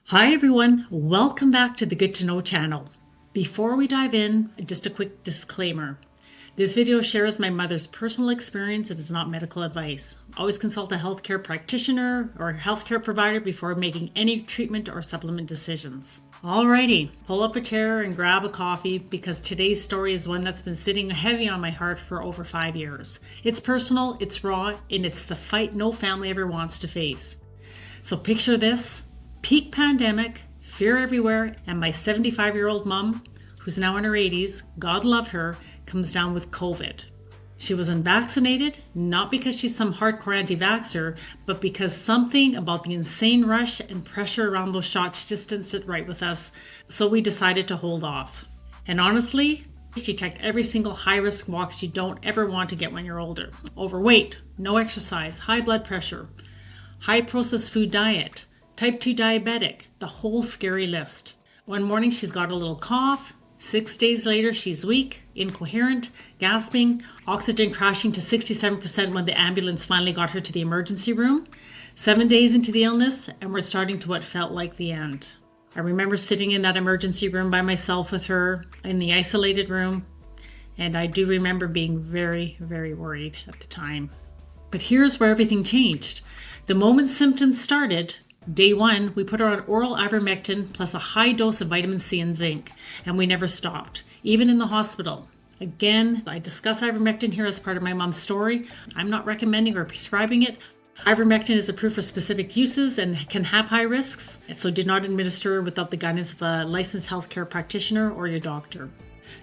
Hi everyone, welcome back to the Good to Know channel. Before we dive in, just a quick disclaimer. This video shares my mother's personal experience. It is not medical advice. Always consult a healthcare practitioner or healthcare provider before making any treatment or supplement decisions. Alrighty, pull up a chair and grab a coffee because today's story is one that's been sitting heavy on my heart for over 5 years. It's personal, it's raw, and it's the fight no family ever wants to face. So picture this. Peak pandemic, fear everywhere, and my 75-year-old mom, who's now in her 80s, God love her, comes down with COVID. She was unvaccinated, not because she's some hardcore anti-vaxxer, but because something about the insane rush and pressure around those shots just didn't sit right with us, so we decided to hold off. And honestly, she checked every single high-risk box you don't ever want to get when you're older. Overweight, no exercise, high blood pressure, high processed food diet, Type 2 diabetic, the whole scary list. One morning she's got a little cough. 6 days later she's weak, incoherent, gasping, oxygen crashing to 67% when the ambulance finally got her to the emergency room. 7 days into the illness and we're starting to what felt like the end. I remember sitting in that emergency room by myself with her in the isolated room, and I do remember being very, very worried at the time. But here's where everything changed. The moment symptoms started, Day 1, we put her on oral ivermectin plus a high dose of vitamin C and zinc, and we never stopped, even in the hospital. Again, I discuss ivermectin here as part of my mom's story. I'm not recommending or prescribing it. Ivermectin is approved for specific uses and can have high risks, so do not administer without the guidance of a licensed healthcare practitioner or your doctor.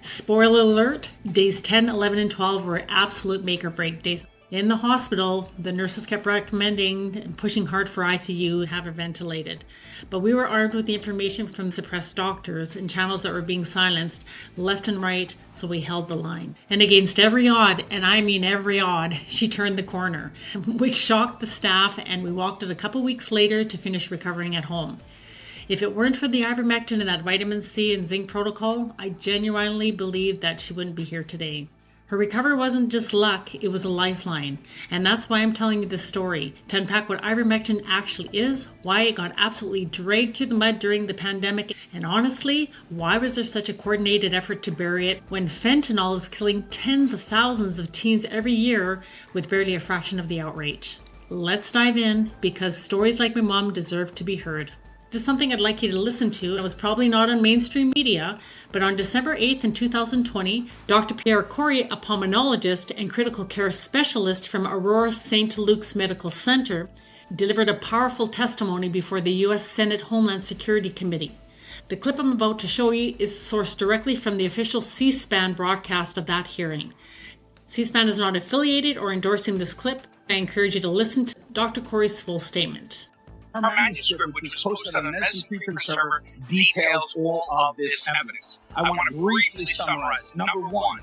Spoiler alert, days 10, 11, and 12 were absolute make or break days. In the hospital, the nurses kept recommending and pushing hard for ICU, have her ventilated. But we were armed with the information from suppressed doctors and channels that were being silenced left and right, so we held the line. And against every odd, and I mean every odd, she turned the corner, which shocked the staff, and we walked it a couple weeks later to finish recovering at home. If it weren't for the ivermectin and that vitamin C and zinc protocol, I genuinely believe that she wouldn't be here today. Her recovery wasn't just luck, it was a lifeline. And that's why I'm telling you this story, to unpack what ivermectin actually is, why it got absolutely dragged through the mud during the pandemic, and honestly, why was there such a coordinated effort to bury it when fentanyl is killing tens of thousands of teens every year with barely a fraction of the outrage. Let's dive in, because stories like my mom deserve to be heard. Just something I'd like you to listen to. It was probably not on mainstream media, but on December 8th in 2020, Dr. Pierre, Kory, a pulmonologist and critical care specialist from Aurora St. Luke's Medical Center, delivered a powerful testimony before the U.S. Senate Homeland Security Committee. The clip I'm about to show you is sourced directly from the official C-SPAN broadcast of that hearing. C-SPAN is not affiliated or endorsing this clip. I encourage you to listen to Dr. Kory's full statement. Our manuscript, which was posted on the Medicine Preprint server, details all of this evidence. I want to briefly summarize. Number one,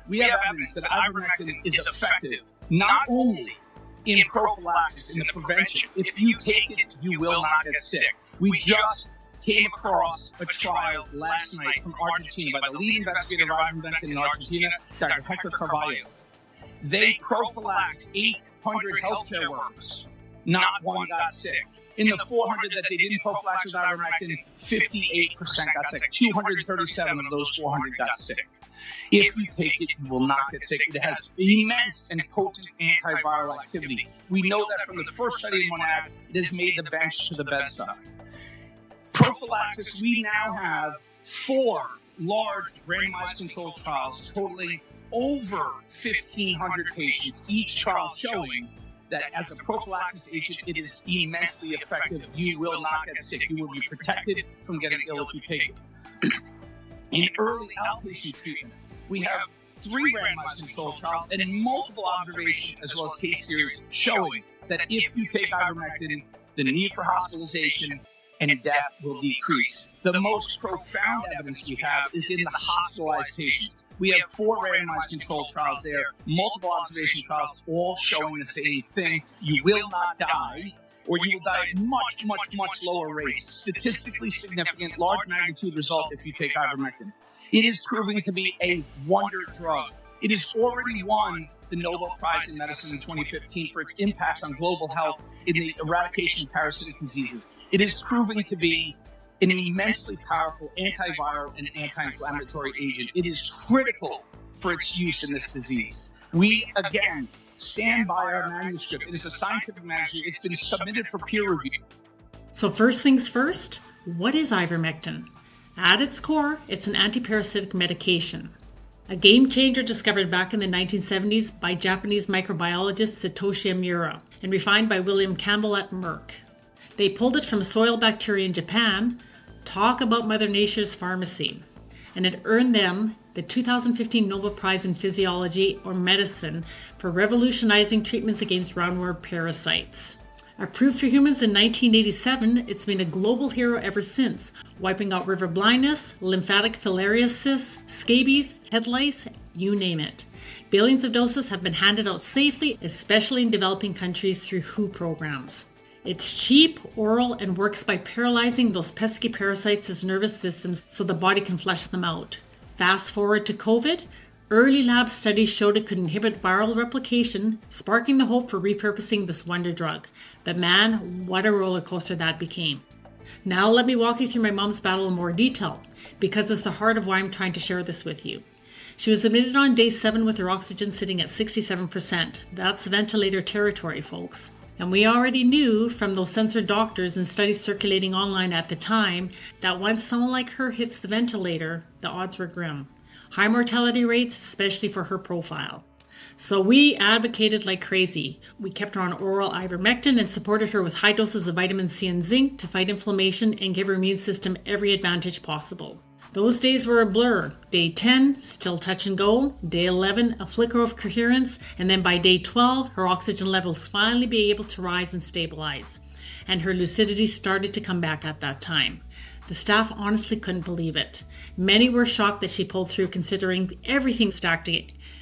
we have evidence that ivermectin is effective not only in prophylaxis, in the prevention. If you take it, you will not get sick. We just came across a trial last night from Argentina by the lead investigator of ivermectin in Argentina, Dr. Hector Carvalho. They prophylaxed 800 healthcare workers. Not one got sick. In the 400 that they didn't prophylax with ivermectin, 58% got sick. 237 of those 400 got sick. If you take it, you will not get sick. It has immense and potent antiviral activity. We know that from the first study in Monad, it has made the bench to the bedside. Prophylaxis, we now have 4 large randomized controlled trials totaling over 1,500 patients, each trial showing that as a prophylaxis agent, it is immensely effective. You will not get sick. You will be protected from getting ill if you take it. In early outpatient treatment, we have 3 randomized controlled trials and multiple observations as well as case series showing that if you take ivermectin, the need for hospitalization and death will decrease. The most profound evidence we have is in the hospitalized patients. We have 4 randomized controlled trials there, multiple observation trials, all showing the same thing. You will not die, or you will die at much, much, much lower rates. Statistically significant, large magnitude results if you take ivermectin. It is proving to be a wonder drug. It has already won the Nobel Prize in Medicine in 2015 for its impacts on global health in the eradication of parasitic diseases. It is proving to be an immensely powerful antiviral and anti-inflammatory agent. It is critical for its use in this disease. We, again, stand by our manuscript. It is a scientific manuscript. It's been submitted for peer review. So first things first, what is ivermectin? At its core, it's an antiparasitic medication. A game changer discovered back in the 1970s by Japanese microbiologist Satoshi Omura and refined by William Campbell at Merck. They pulled it from soil bacteria in Japan. Talk about Mother Nature's pharmacy. And it earned them the 2015 Nobel Prize in Physiology or Medicine for revolutionizing treatments against roundworm parasites. Approved for humans in 1987, it's been a global hero ever since, wiping out river blindness, lymphatic filariasis, scabies, head lice, you name it. Billions of doses have been handed out safely, especially in developing countries through WHO programs. It's cheap, oral, and works by paralyzing those pesky parasites' nervous systems so the body can flush them out. Fast forward to COVID. Early lab studies showed it could inhibit viral replication, sparking the hope for repurposing this wonder drug. But man, what a roller coaster that became. Now let me walk you through my mom's battle in more detail, because it's the heart of why I'm trying to share this with you. She was admitted on day 7 with her oxygen sitting at 67%. That's ventilator territory, folks. And we already knew from those censored doctors and studies circulating online at the time that once someone like her hits the ventilator, the odds were grim. High mortality rates, especially for her profile. So we advocated like crazy. We kept her on oral ivermectin and supported her with high doses of vitamin C and zinc to fight inflammation and give her immune system every advantage possible. Those days were a blur. Day 10, still touch and go. Day 11, a flicker of coherence. And then by day 12, her oxygen levels finally be able to rise and stabilize. And her lucidity started to come back at that time. The staff honestly couldn't believe it. Many were shocked that she pulled through considering everything stacked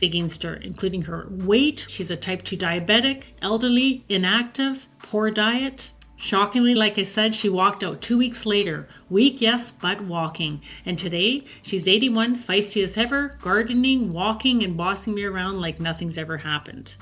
against her, including her weight. She's a type 2 diabetic, elderly, inactive, poor diet. Shockingly, like I said, she walked out 2 weeks later. Weak, yes, but walking. And today, she's 81, feisty as ever, gardening, walking, and bossing me around like nothing's ever happened.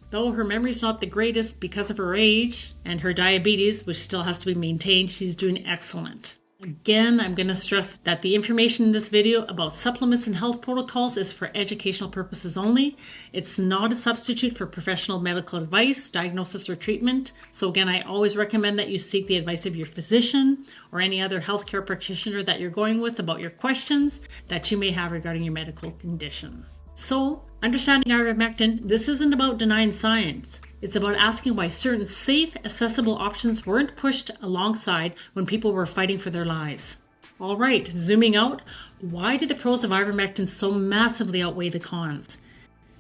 Though her memory's not the greatest because of her age and her diabetes, which still has to be maintained, she's doing excellent. Again, I'm going to stress that the information in this video about supplements and health protocols is for educational purposes only. It's not a substitute for professional medical advice, diagnosis, or treatment. So again, I always recommend that you seek the advice of your physician or any other healthcare practitioner that you're going with about your questions that you may have regarding your medical condition. So, understanding ivermectin, this isn't about denying science. It's about asking why certain safe, accessible options weren't pushed alongside when people were fighting for their lives. All right, zooming out, why do the pros of ivermectin so massively outweigh the cons?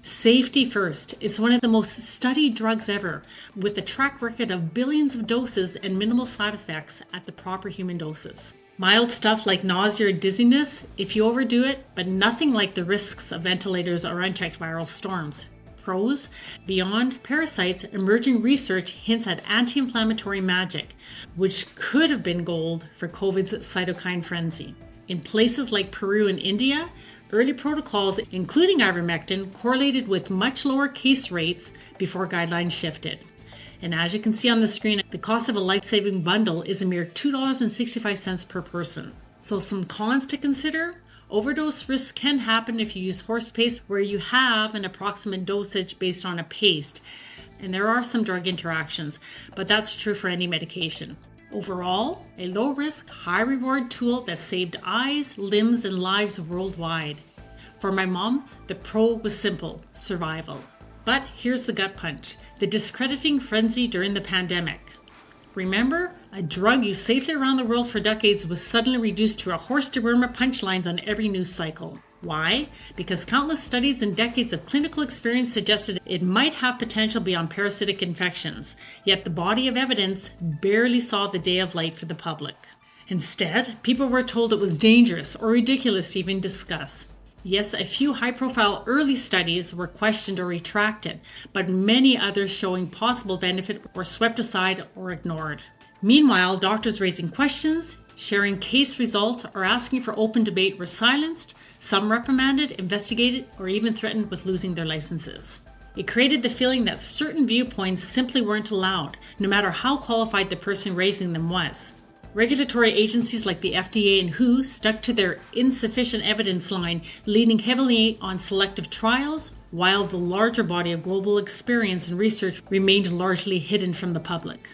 Safety first. It's one of the most studied drugs ever, with a track record of billions of doses and minimal side effects at the proper human doses. Mild stuff like nausea or dizziness if you overdo it, but nothing like the risks of ventilators or unchecked viral storms. Pros, beyond parasites, emerging research hints at anti-inflammatory magic, which could have been gold for COVID's cytokine frenzy. In places like Peru and India, early protocols, including ivermectin, correlated with much lower case rates before guidelines shifted. And as you can see on the screen, the cost of a life-saving bundle is a mere $2.65 per person. So some cons to consider. Overdose risk can happen if you use horse paste where you have an approximate dosage based on a paste. And there are some drug interactions, but that's true for any medication. Overall, a low-risk, high-reward tool that saved eyes, limbs, and lives worldwide. For my mom, the pro was simple: survival. But here's the gut punch: the discrediting frenzy during the pandemic. Remember, a drug used safely around the world for decades was suddenly reduced to a horse dewormer punchlines on every news cycle. Why? Because countless studies and decades of clinical experience suggested it might have potential beyond parasitic infections, yet the body of evidence barely saw the day of light for the public. Instead, people were told it was dangerous or ridiculous to even discuss. Yes, a few high-profile early studies were questioned or retracted, but many others showing possible benefit were swept aside or ignored. Meanwhile, doctors raising questions, sharing case results, or asking for open debate were silenced, some reprimanded, investigated, or even threatened with losing their licenses. It created the feeling that certain viewpoints simply weren't allowed, no matter how qualified the person raising them was. Regulatory agencies like the FDA and WHO stuck to their insufficient evidence line, leaning heavily on selective trials, while the larger body of global experience and research remained largely hidden from the public.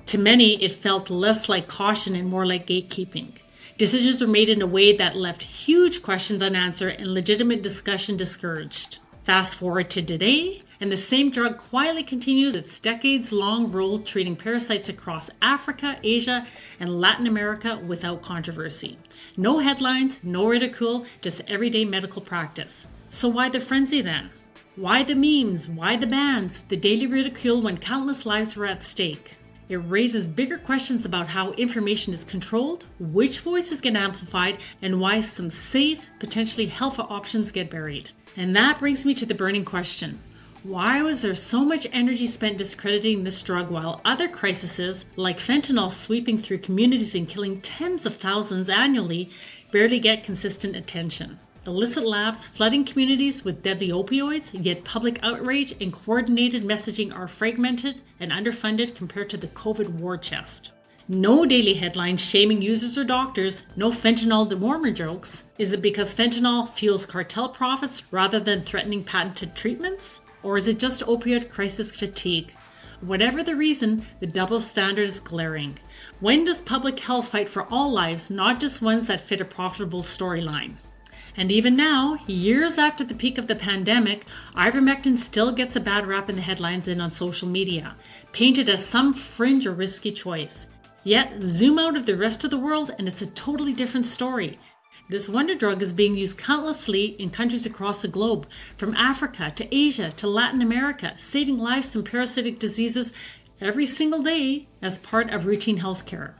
To many, it felt less like caution and more like gatekeeping. Decisions were made in a way that left huge questions unanswered and legitimate discussion discouraged. Fast forward to today, and the same drug quietly continues its decades-long role treating parasites across Africa, Asia, and Latin America without controversy. No headlines, no ridicule, just everyday medical practice. So why the frenzy then? Why the memes? Why the bans? The daily ridicule when countless lives were at stake. It raises bigger questions about how information is controlled, which voices get amplified, and why some safe, potentially helpful options get buried. And that brings me to the burning question. Why was there so much energy spent discrediting this drug while other crises, like fentanyl sweeping through communities and killing tens of thousands annually, barely get consistent attention? Illicit labs flooding communities with deadly opioids, yet public outrage and coordinated messaging are fragmented and underfunded compared to the COVID war chest. No daily headlines shaming users or doctors, no fentanyl dewormer jokes. Is it because fentanyl fuels cartel profits rather than threatening patented treatments? Or is it just opioid crisis fatigue? Whatever the reason, the double standard is glaring. When does public health fight for all lives, not just ones that fit a profitable storyline? And even now, years after the peak of the pandemic, ivermectin still gets a bad rap in the headlines and on social media, painted as some fringe or risky choice. Yet, zoom out of the rest of the world and it's a totally different story. This wonder drug is being used countlessly in countries across the globe, from Africa to Asia to Latin America, saving lives from parasitic diseases every single day as part of routine healthcare.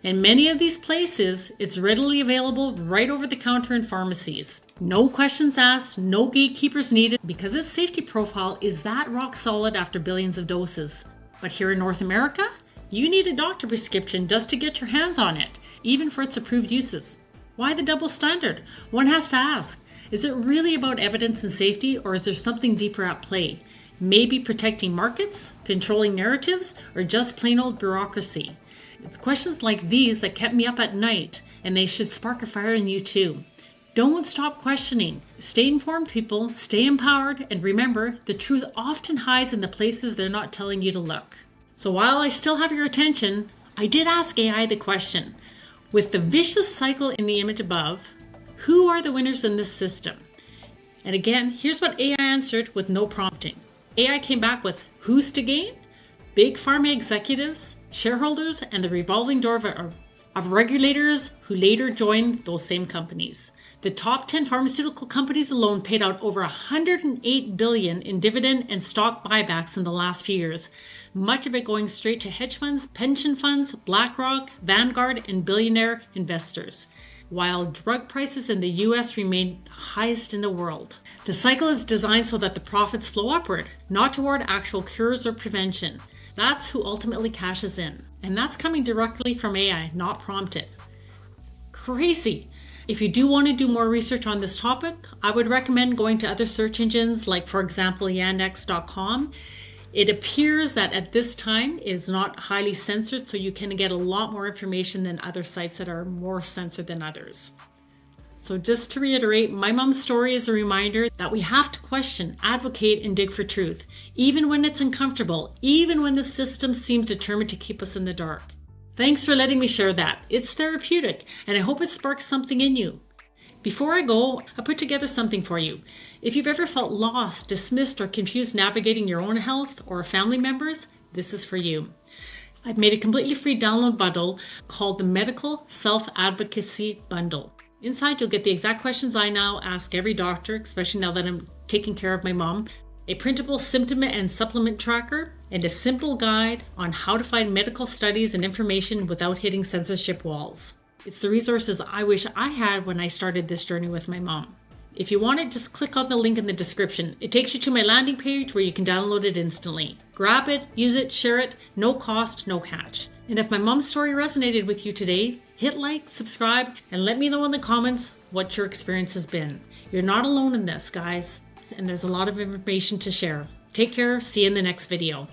In many of these places, it's readily available right over the counter in pharmacies. No questions asked, no gatekeepers needed, because its safety profile is that rock solid after billions of doses. But here in North America, you need a doctor prescription just to get your hands on it, even for its approved uses. Why the double standard? One has to ask, is it really about evidence and safety, or is there something deeper at play? Maybe protecting markets, controlling narratives, or just plain old bureaucracy? It's questions like these that kept me up at night, and they should spark a fire in you too. Don't stop questioning. Stay informed, people. Stay empowered. And remember, the truth often hides in the places they're not telling you to look. So while I still have your attention, I did ask AI the question. With the vicious cycle in the image above, who are the winners in this system? And again, here's what AI answered with no prompting. AI came back with who's to gain? Big pharma executives, shareholders, and the revolving door of regulators who later joined those same companies. The top 10 pharmaceutical companies alone paid out over $108 billion in dividend and stock buybacks in the last few years, much of it going straight to hedge funds, pension funds, BlackRock, Vanguard, and billionaire investors, while drug prices in the US remain highest in the world. The cycle is designed so that the profits flow upward, not toward actual cures or prevention. That's who ultimately cashes in. And that's coming directly from AI, not prompted. Crazy. If you do want to do more research on this topic, I would recommend going to other search engines like, for example, yandex.com. It appears that at this time it is not highly censored, so you can get a lot more information than other sites that are more censored than others. So just to reiterate, my mom's story is a reminder that we have to question, advocate, and dig for truth, even when it's uncomfortable, even when the system seems determined to keep us in the dark. Thanks for letting me share that. It's therapeutic, and I hope it sparks something in you. Before I go, I put together something for you. If you've ever felt lost, dismissed, or confused navigating your own health or family members, this is for you. I've made a completely free download bundle called the Medical Self-Advocacy Bundle. Inside, you'll get the exact questions I now ask every doctor, especially now that I'm taking care of my mom, a printable symptom and supplement tracker, and a simple guide on how to find medical studies and information without hitting censorship walls. It's the resources I wish I had when I started this journey with my mom. If you want it, just click on the link in the description. It takes you to my landing page where you can download it instantly. Grab it, use it, share it, no cost, no catch. And if my mom's story resonated with you today, Hit like, subscribe, and let me know in the comments what your experience has been. You're not alone in this, guys, and there's a lot of information to share. Take care. See you in the next video.